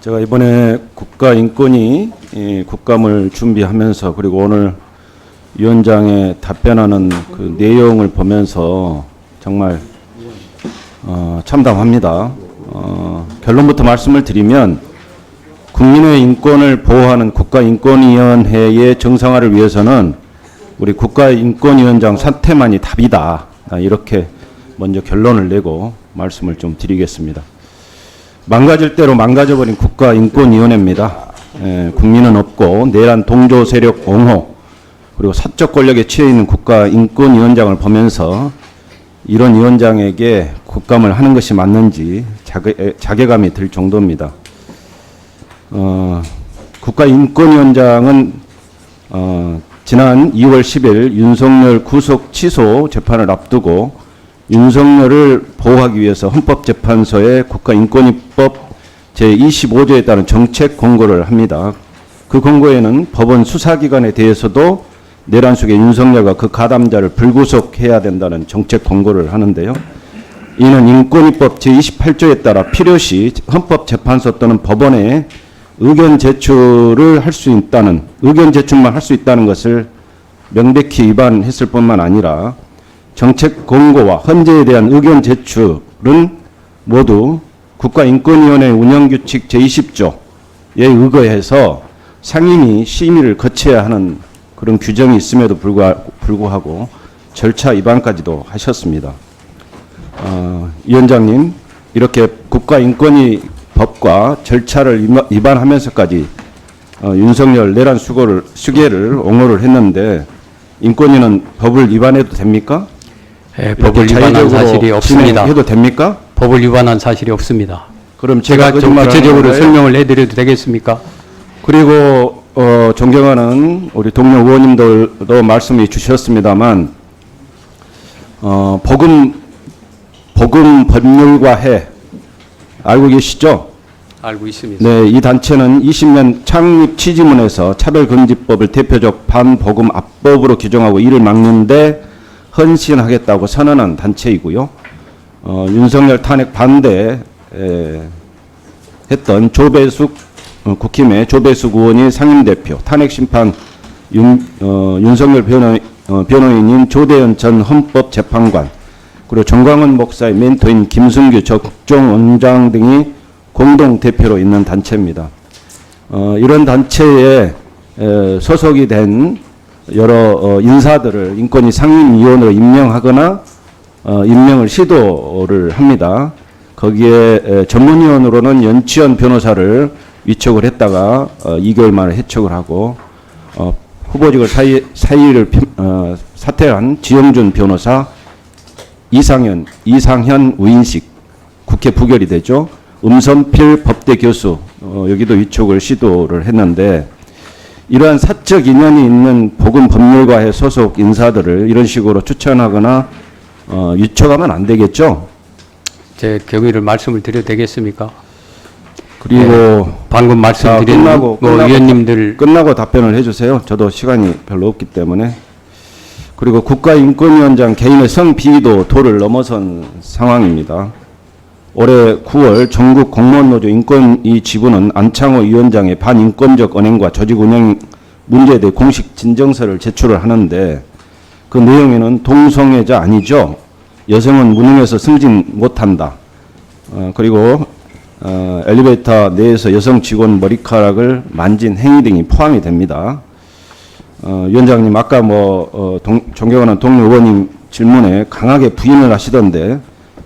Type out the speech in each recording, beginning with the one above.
제가 이번에 국가인권위 국감을 준비하면서 그리고 오늘 위원장의 답변하는 그 내용을 보면서 정말 참담합니다. 결론부터 말씀을 드리면 국민의 인권을 보호하는 국가인권위원회의 정상화를 위해서는 우리 국가인권위원장 사퇴만이 답이다. 이렇게 먼저 결론을 내고 말씀을 좀 드리겠습니다. 망가질 대로 망가져버린 국가인권위원회입니다. 국민은 없고 내란 동조 세력 옹호 그리고 사적 권력에 취해 있는 국가인권위원장을 보면서 이런 위원장에게 국감을 하는 것이 맞는지 자괴감이 들 정도입니다. 국가인권위원장은 지난 2월 10일 윤석열 구속 취소 재판을 앞두고 윤석열을 보호하기 위해서 헌법재판소에 국가인권위법 제25조에 따른 정책 권고를 합니다. 그 권고에는 법원 수사기관에 대해서도 내란 속의 윤석열과 그 가담자를 불구속해야 된다는 정책 권고를 하는데요. 이는 인권위법 제28조에 따라 필요시 헌법재판소 또는 법원에 의견 제출을 할 수 있다는, 의견 제출만 할 수 있다는 것을 명백히 위반했을 뿐만 아니라 정책 권고와 헌재에 대한 의견 제출은 모두 국가인권위원회 운영규칙 제20조에 의거해서 상임위 심의를 거쳐야 하는 그런 규정이 있음에도 불구하고 절차 위반까지도 하셨습니다. 위원장님, 이렇게 국가인권위 법과 절차를 위반하면서까지 윤석열 내란 수계를 옹호를 했는데 인권위는 법을 위반해도 됩니까? 네, 법을 위반한 사실이 없습니다. 해도 됩니까? 법을 위반한 사실이 없습니다. 그럼 제가 좀 구체적으로 설명을 해드려도 되겠습니까? 그리고 존경하는 우리 동료 의원님들도 말씀해 주셨습니다만 복음 법률과회 알고 계시죠? 알고 있습니다. 네, 이 단체는 20년 창립 취지문에서 차별금지법을 대표적 반복음 합법으로 규정하고 이를 막는데 헌신하겠다고 선언한 단체이고요. 윤석열 탄핵 반대 했던 조배숙 국힘의 조배숙 의원이 상임대표, 탄핵심판 윤석열 변호인인 조대현 전 헌법재판관, 그리고 정광훈 목사의 멘토인 김승규 적종 원장 등이 공동대표로 있는 단체입니다. 이런 단체에 소속이 된 여러 인사들을 인권위 상임위원으로 임명하거나 임명을 시도를 합니다. 거기에 전문위원으로는 연치현 변호사를 위촉을 했다가 2개월 만에 해촉을 하고 후보직을 사퇴한 지영준 변호사, 이상현 우인식 국회 부결이 되죠. 음선필 법대 교수 여기도 위촉을 시도를 했는데 이러한 사적 인연이 있는 복음법률과의 소속 인사들을 이런 식으로 추천하거나 위촉하면 안 되겠죠. 제 경위를 말씀을 드려도 되겠습니까? 그리고 네, 방금 말씀드린 위원님들 끝나고 답변을 해주세요. 저도 시간이 별로 없기 때문에. 그리고 국가인권위원장 개인의 성비위도 도를 넘어선 상황입니다. 올해 9월 전국 공무원노조 인권위 지부는 안창호 위원장의 반인권적 언행과 조직 운영 문제에 대해 공식 진정서를 제출을 하는데 그 내용에는 동성애자 아니죠. 여성은 무능해서 승진 못한다. 그리고 엘리베이터 내에서 여성 직원 머리카락을 만진 행위 등이 포함이 됩니다. 위원장님 아까 존경하는 동료 의원님 질문에 강하게 부인을 하시던데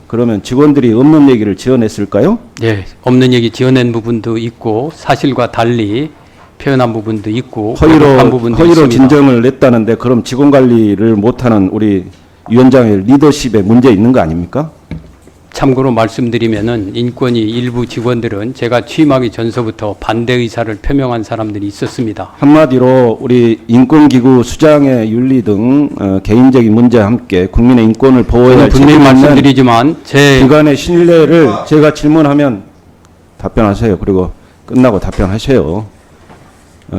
그러면 직원들이 없는 얘기를 지어냈을까요? 네, 없는 얘기 지어낸 부분도 있고 사실과 달리 표현한 부분도 있고 허위로 진정을 냈다는데 그럼 직원 관리를 못하는 우리 위원장의 리더십에 문제 있는 거 아닙니까? 참고로 말씀드리면은 인권위 일부 직원들은 제가 취임하기 전서부터 반대 의사를 표명한 사람들이 있었습니다. 한마디로 우리 인권기구 수장의 윤리 등 개인적인 문제와 함께 국민의 인권을 보호해야 할 분명히 말씀드리지만 제 기관의 신뢰를 제가 질문하면 답변하세요. 그리고 끝나고 답변하세요.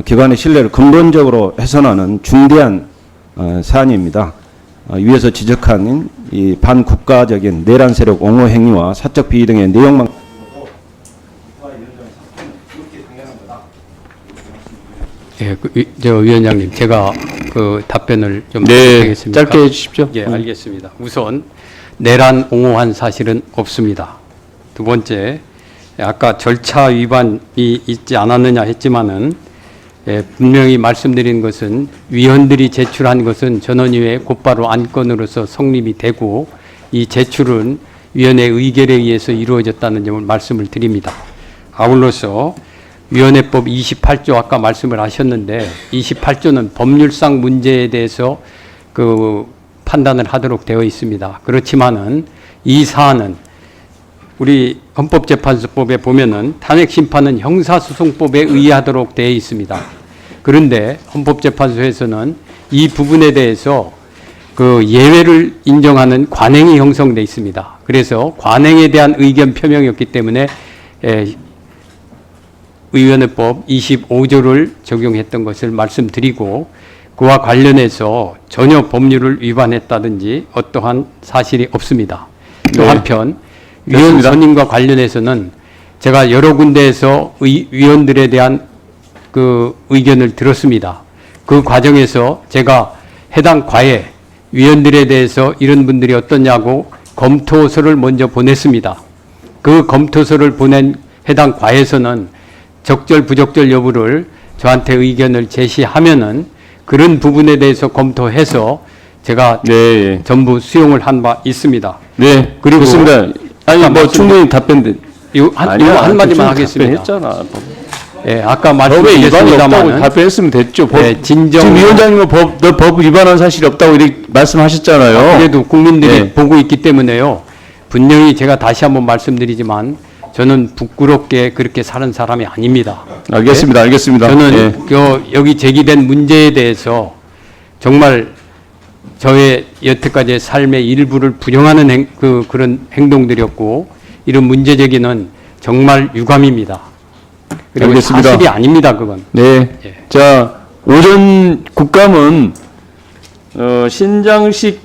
기관의 신뢰를 근본적으로 훼손하는 중대한 사안입니다. 위에서 지적한 이 반국가적인 내란 세력 옹호 행위와 사적 비위 등의 내용만 예, 저 위원장님, 제가 그 답변을 좀 네, 드리겠습니까? 짧게 해주십시오. 예, 알겠습니다. 우선 내란 옹호한 사실은 없습니다. 두 번째, 아까 절차 위반이 있지 않았느냐 했지만은 분명히 말씀드린 것은 위원들이 제출한 것은 전원위에 곧바로 안건으로서 성립이 되고 이 제출은 위원회 의결에 의해서 이루어졌다는 점을 말씀을 드립니다. 아울러서 위원회법 28조 아까 말씀을 하셨는데 28조는 법률상 문제에 대해서 그 판단을 하도록 되어 있습니다. 그렇지만은 이 사안은 우리 헌법재판소법에 보면은 탄핵 심판은 형사소송법에 의하도록 되어 있습니다. 그런데 헌법재판소에서는 이 부분에 대해서 그 예외를 인정하는 관행이 형성돼 있습니다. 그래서 관행에 대한 의견 표명이었기 때문에 의원회법 25조를 적용했던 것을 말씀드리고 그와 관련해서 전혀 법률을 위반했다든지 어떠한 사실이 없습니다. 또 네. 한편 위원 됐습니다. 선임과 관련해서는 제가 여러 군데에서 위원들에 대한 그 의견을 들었습니다. 그 과정에서 제가 해당 과에 위원들에 대해서 이런 분들이 어떠냐고 검토서를 먼저 보냈습니다. 그 검토서를 보낸 해당 과에서는 적절 부적절 여부를 저한테 의견을 제시하면은 그런 부분에 대해서 검토해서 제가 네, 전부 수용을 한 바 있습니다. 네, 그리고 좋습니다. 아니 아까 뭐 말씀- 충분히 답변. 이거 한마디만 하겠습니다. 했잖아. 예, 아까 법에 위반이 없다고 말씀드렸습니다만 답변했으면 됐죠. 법, 네, 진정- 지금 위원장님은 법 위반한 사실이 없다고 이렇게 말씀하셨잖아요. 그래도 국민들이 네. 보고 있기 때문에요. 분명히 제가 다시 한번 말씀드리지만 저는 부끄럽게 그렇게 사는 사람이 아닙니다. 알겠습니다. 알겠습니다. 저는 예. 여기 제기된 문제에 대해서 정말 저의 여태까지의 삶의 일부를 부정하는 그런 행동들이었고 이런 문제 제기는 정말 유감입니다. 그리고 알겠습니다. 사실이 아닙니다. 그건. 네. 예. 자, 오전 국감은 신장식